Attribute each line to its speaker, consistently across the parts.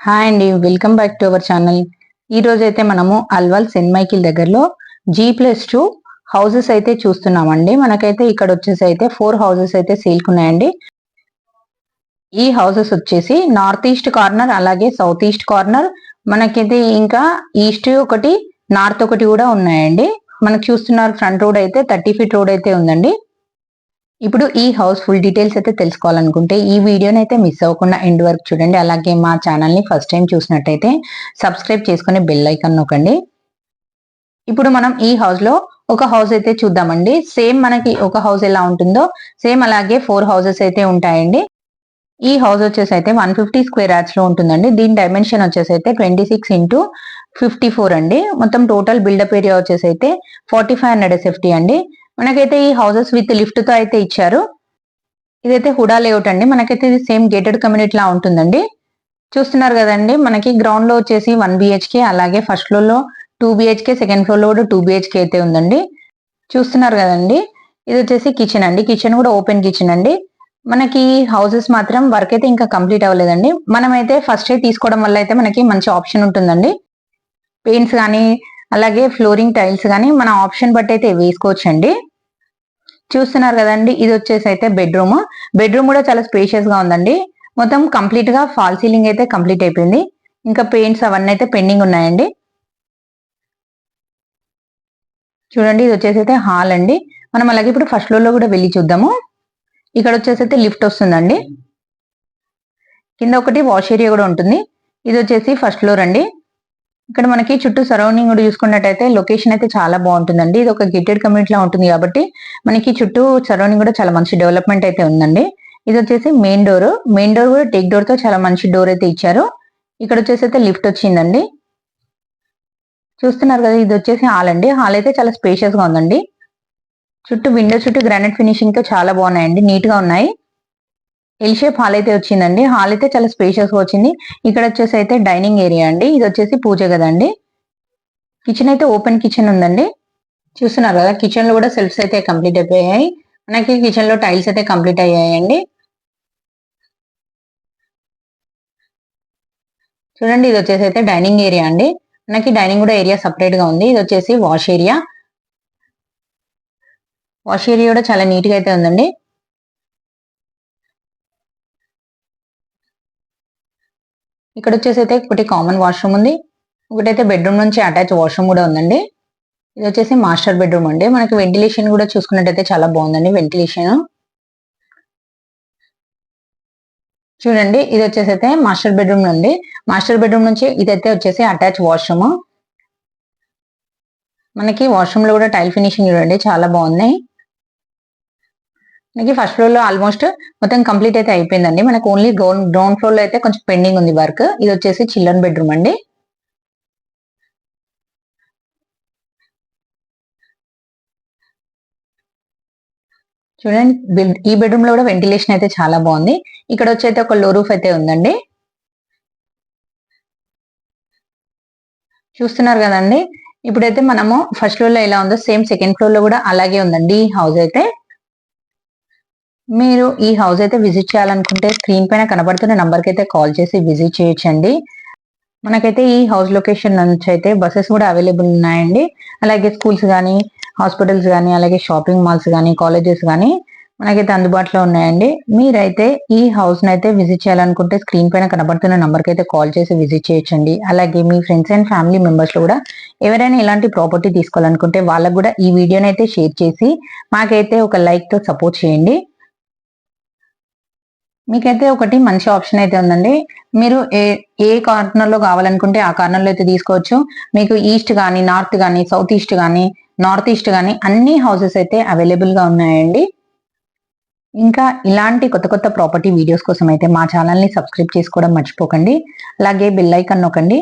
Speaker 1: Hi అండి, welcome back to our channel. ఈ రోజు అయితే మనము అల్వాల్ సెయింట్ మైకిల్ దగ్గరలో G+2 హౌసెస్ అయితే చూస్తున్నామండి. మనకైతే ఇక్కడ వచ్చేసి అయితే 4 హౌసెస్ అయితే సేల్కున్నాయండి. ఈ హౌసెస్ వచ్చేసి నార్త్ ఈస్ట్ కార్నర్, అలాగే సౌత్ ఈస్ట్ కార్నర్, మనకైతే ఇంకా ఈస్ట్ ఒకటి, నార్త్ ఒకటి కూడా ఉన్నాయండి. మనకు చూస్తున్నారు ఫ్రంట్ రోడ్ అయితే 30 ఫీట్ రోడ్ అయితే ఉందండి. ఇప్పుడు ఈ హౌస్ ఫుల్ డీటెయిల్స్ అయితే తెలుసుకోవాలనుకుంటే ఈ వీడియోని అయితే మిస్ అవ్వకుండా ఎండ్ వరకు చూడండి. అలాగే మా ఛానల్ ని ఫస్ట్ టైం చూసినట్టయితే సబ్స్క్రైబ్ చేసుకుని బెల్ ఐకాన్ నొక్కండి. ఇప్పుడు మనం ఈ హౌస్ లో ఒక హౌస్ అయితే చూద్దామండి. సేమ్ మనకి ఒక హౌస్ ఎలా ఉంటుందో సేమ్ అలాగే 4 హౌసెస్ అయితే ఉంటాయండి. ఈ హౌస్ వచ్చేసి అయితే 150 స్క్వేర్ యార్డ్స్ లో ఉంటుందండి. దీని డైమెన్షన్ వచ్చేసి అయితే 26x54 అండి. మొత్తం టోటల్ బిల్డప్ ఏరియా వచ్చేసి అయితే 4500 SFT అండి. మనకైతే ఈ హౌసెస్ విత్ లిఫ్ట్ తో అయితే ఇచ్చారు. ఇదైతే హుడా లేఅవుట్ అండి. మనకైతే ఇది సేమ్ గేటెడ్ కమ్యూనిటీ లా ఉంటుందండి. చూస్తున్నారు కదండి, మనకి గ్రౌండ్ లో వచ్చేసి 1 BHK, అలాగే ఫస్ట్ ఫ్లోర్ లో 2 BHK, సెకండ్ ఫ్లోర్ లో కూడా 2 BHK అయితే ఉందండి. చూస్తున్నారు కదండి, ఇది వచ్చేసి కిచెన్ అండి. కిచెన్ కూడా ఓపెన్ కిచెన్ అండి. మనకి హౌసెస్ మాత్రం వర్క్ అయితే ఇంకా కంప్లీట్ అవ్వలేదండి. మనమైతే ఫస్ట్ ఎయిడ్ తీసుకోవడం వల్ల అయితే మనకి మంచి ఆప్షన్ ఉంటుందండి. పెయింట్స్ కానీ అలాగే ఫ్లోరింగ్ టైల్స్ కానీ మన ఆప్షన్ బట్టి అయితే వేసుకోవచ్చు అండి. చూస్తున్నారు కదండి, ఇది వచ్చేసి అయితే బెడ్రూమ్. బెడ్రూమ్ కూడా చాలా స్పేషియస్ గా ఉందండి. మొత్తం కంప్లీట్ గా ఫాల్ సీలింగ్ అయితే కంప్లీట్ అయిపోయింది. ఇంకా పెయింట్స్ అవన్నీ అయితే పెండింగ్ ఉన్నాయండి. చూడండి, ఇది వచ్చేసి అయితే హాల్ అండి. మనం అలాగే ఇప్పుడు ఫస్ట్ ఫ్లోర్ లో కూడా వెళ్ళి చూద్దాము. ఇక్కడ వచ్చేసి అయితే లిఫ్ట్ వస్తుందండి. కింద ఒకటి వాష్ ఏరియా కూడా ఉంటుంది. ఇది వచ్చేసి ఫస్ట్ ఫ్లోర్ అండి. ఇక్కడ మనకి చుట్టూ సరౌండింగ్ కూడా చూసుకున్నట్టయితే లొకేషన్ అయితే చాలా బాగుంటుందండి. ఇది ఒక గేటెడ్ కమ్యూనిటీ లా ఉంటుంది కాబట్టి మనకి చుట్టూ సరౌండింగ్ కూడా చాలా మంచి డెవలప్మెంట్ అయితే ఉందండి. ఇది వచ్చేసి మెయిన్ డోర్. మెయిన్ డోర్ కూడా టేక్ డోర్ తో చాలా మంచి డోర్ అయితే ఇచ్చారు. ఇక్కడ వచ్చేసి అయితే లిఫ్ట్ వచ్చిందండి. చూస్తున్నారు కదా, ఇది వచ్చేసి హాల్ అండి. హాల్ అయితే చాలా స్పేషియస్ గా ఉందండి. చుట్టూ విండో చుట్టూ గ్రానైట్ ఫినిషింగ్ తో చాలా బాగున్నాయండి, నీట్ గా ఉన్నాయి. ఎల్ షేప్ హాల్ అయితే వచ్చిందండి. హాల్ అయితే చాలా స్పేషియస్ గా వచ్చింది. ఇక్కడ వచ్చేసి అయితే డైనింగ్ ఏరియా అండి. ఇది వచ్చేసి పూజ గదండి. కిచెన్ అయితే ఓపెన్ కిచెన్ ఉందండి. చూస్తున్నారు కదా, కిచెన్ లో కూడా సెల్ఫ్స్ అయితే కంప్లీట్ అయిపోయాయి. మనకి కిచెన్ లో టైల్స్ అయితే కంప్లీట్ అయ్యాయండి. చూడండి, ఇది వచ్చేసి అయితే డైనింగ్ ఏరియా అండి. మనకి డైనింగ్ కూడా ఏరియా సపరేట్ గా ఉంది. ఇది వచ్చేసి వాష్ ఏరియా. వాష్ ఏరియా కూడా చాలా నీట్ గా అయితే ఉందండి. ఇక్కడ వచ్చేసి అయితే ఒకటి కామన్ వాష్రూమ్ ఉంది. ఒకటైతే బెడ్రూమ్ నుంచి అటాచ్ వాష్రూమ్ కూడా ఉందండి. ఇది వచ్చేసి మాస్టర్ బెడ్రూమ్ అండి. మనకి వెంటిలేషన్ కూడా చూసుకున్నట్టయితే చాలా బాగుందండి వెంటిలేషన్. చూడండి, ఇది వచ్చేసి అయితే మాస్టర్ బెడ్రూమ్ నుండి, మాస్టర్ బెడ్రూమ్ నుంచి ఇదైతే వచ్చేసి అటాచ్ వాష్రూమ్. మనకి వాష్రూమ్ లో కూడా టైల్ ఫినిషింగ్ చూడండి చాలా బాగున్నాయి. మనకి ఫస్ట్ ఫ్లోర్ లో ఆల్మోస్ట్ మొత్తం కంప్లీట్ అయితే అయిపోయిందండి. మనకు ఓన్లీ గ్రౌండ్ ఫ్లోర్ లో అయితే కొంచెం పెండింగ్ ఉంది వర్క్. ఇది వచ్చేసి చిల్డ్రన్ బెడ్రూమ్ అండి. చూడండి, ఈ బెడ్రూమ్ లో కూడా వెంటిలేషన్ అయితే చాలా బాగుంది. ఇక్కడ వచ్చి అయితే ఒక లో రూఫ్ అయితే ఉందండి. చూస్తున్నారు కదండి, ఇప్పుడైతే మనము ఫస్ట్ ఫ్లోర్ లో ఎలా ఉందో సేమ్ సెకండ్ ఫ్లోర్ లో కూడా అలాగే ఉందండి ఈ హౌస్ అయితే. మీరు ఈ హౌస్ అయితే విజిట్ చేయాలనుకుంటే స్క్రీన్ పైన కనబడుతున్న నంబర్ కి అయితే కాల్ చేసి విజిట్ చేయొచ్చండి. మనకైతే ఈ హౌస్ లొకేషన్ నుంచి అయితే బస్సెస్ కూడా అవైలబుల్ ఉన్నాయండి. అలాగే స్కూల్స్ కానీ, హాస్పిటల్స్ కానీ, అలాగే షాపింగ్ మాల్స్ కానీ, కాలేజెస్ కానీ మనకైతే అందుబాటులో ఉన్నాయండి. మీరైతే ఈ హౌస్ అయితే విజిట్ చేయాలనుకుంటే స్క్రీన్ పైన కనబడుతున్న నంబర్ కి అయితే కాల్ చేసి విజిట్ చేయొచ్చండి. అలాగే మీ ఫ్రెండ్స్ అండ్ ఫ్యామిలీ మెంబర్స్ లో కూడా ఎవరైనా ఇలాంటి ప్రాపర్టీ తీసుకోవాలనుకుంటే వాళ్ళకు కూడా ఈ వీడియోని అయితే షేర్ చేసి మాకైతే ఒక లైక్ తో సపోర్ట్ చేయండి. మీకైతే ఒకటి మంచి ఆప్షన్ అయితే ఉందండి. మీరు ఏ కార్నర్ లో కావాలనుకుంటే ఆ కార్నర్ లో అయితే తీసుకోవచ్చు. మీకు ఈస్ట్ కానీ, నార్త్ కానీ, సౌత్ ఈస్ట్ కానీ, నార్త్ ఈస్ట్ కానీ అన్ని హౌసెస్ అయితే అవైలబుల్ గా ఉన్నాయండి. ఇంకా ఇలాంటి కొత్త కొత్త ప్రాపర్టీ వీడియోస్ కోసం అయితే మా ఛానల్ ని సబ్స్క్రైబ్ చేసుకోవడం మర్చిపోకండి. అలాగే బెల్ ఐకాన్ నొక్కండి.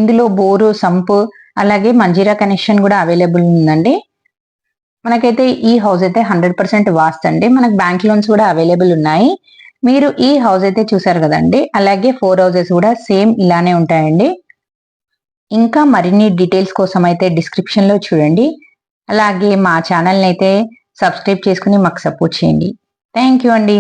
Speaker 1: ఇందులో బోరు, సంపు, అలాగే మంజీరా కనెక్షన్ కూడా అవైలబుల్ ఉందండి. మనకైతే ఈ హౌస్ అయితే 100% వాస్తు అండి. మనకు బ్యాంక్ లోన్స్ కూడా అవైలబుల్ ఉన్నాయి. మీరు ఈ హౌస్ అయితే చూసారు కదండి, అలాగే 4 హౌసెస్ కూడా సేమ్ ఇలానే ఉంటాయండి. ఇంకా మరిన్ని డీటెయిల్స్ కోసం అయితే డిస్క్రిప్షన్ లో చూడండి. అలాగే మా ఛానల్ అయితే సబ్స్క్రైబ్ చేసుకుని మాకు సపోర్ట్ చేయండి. థ్యాంక్ యూ అండి.